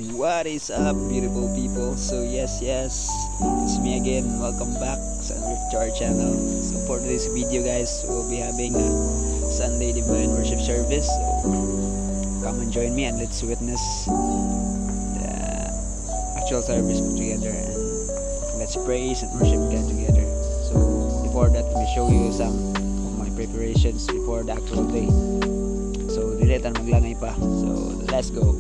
What is up, beautiful people? So yes, it's me again. Welcome back to our channel. So for today's video, guys, we'll be having a Sunday Divine Worship Service. So come and join me and let's witness the actual service together, and let's praise and worship God together. So before that, let me show you some of my preparations before the actual day. So diretan maglangay pa. So let's go.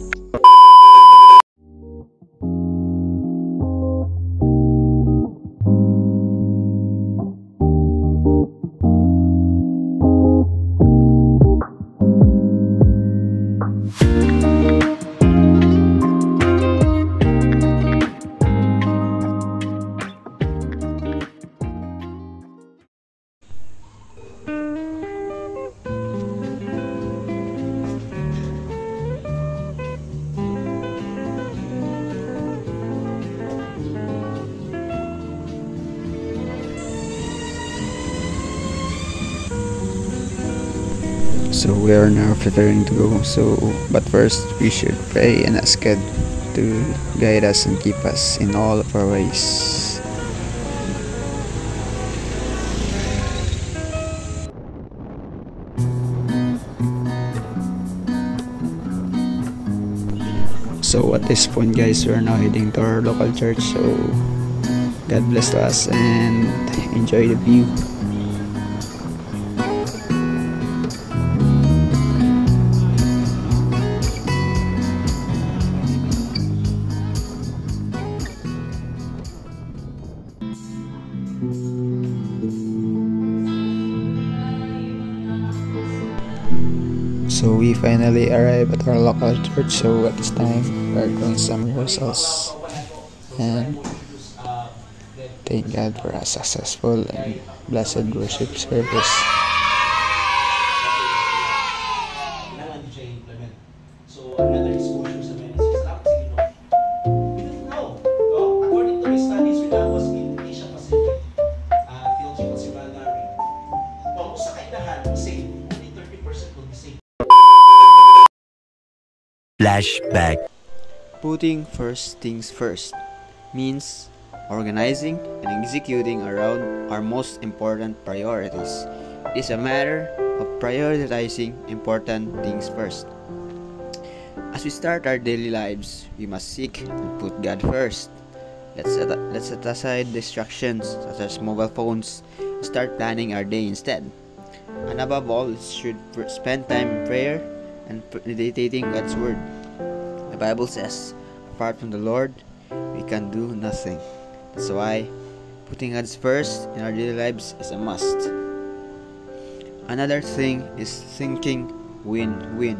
So we are now preparing to go. But first we should pray and ask God to guide us and keep us in all of our ways. So at this point, guys, we are now heading to our local church. So God bless us and enjoy the view. So we finally arrived at our local church. So at this time, we are doing some rehearsals and thank God for a successful and blessed worship service. Flashback. Putting first things first means organizing and executing around our most important priorities. It is a matter of prioritizing important things first. As we start our daily lives, we must seek and put God first. Let's set aside distractions such as mobile phones and start planning our day instead. And above all, we should spend time in prayer and meditating God's word. The Bible says, apart from the Lord, we can do nothing. That's why putting God first in our daily lives is a must. Another thing is thinking win-win.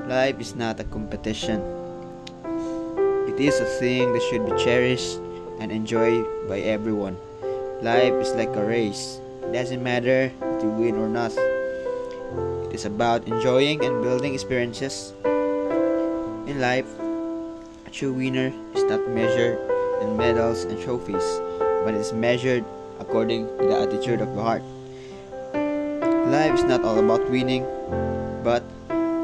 Life is not a competition. It is a thing that should be cherished and enjoyed by everyone. Life is like a race. It doesn't matter if you win or not. It is about enjoying and building experiences. In life, a true winner is not measured in medals and trophies, but is measured according to the attitude of the heart. Life is not all about winning, but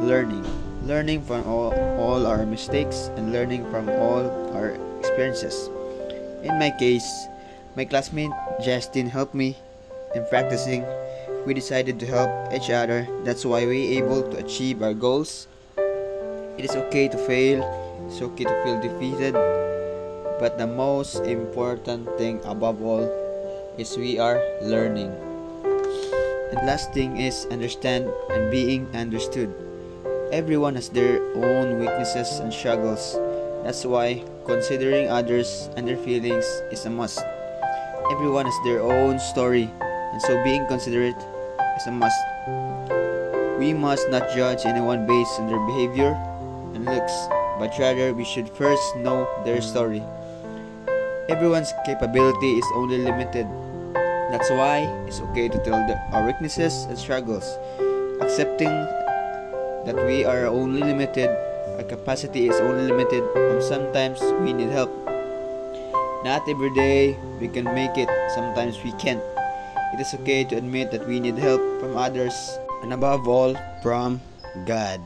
learning. Learning from all our mistakes and learning from all our experiences. In my case, my classmate Justin helped me in practicing. We decided to help each other. That's why we were able to achieve our goals. It is okay to fail. It's okay to feel defeated. But the most important thing above all is we are learning. And last thing is understand and being understood. Everyone has their own weaknesses and struggles. That's why considering others and their feelings is a must. Everyone has their own story, and so being considerate is a must. We must not judge anyone based on their behavior and looks, but rather we should first know their story. Everyone's capability is only limited. That's why it's okay to tell our weaknesses and struggles. Accepting that we are only limited, our capacity is only limited, and sometimes we need help. Not every day we can make it, sometimes we can't. It is okay to admit that we need help from others, and above all, from God.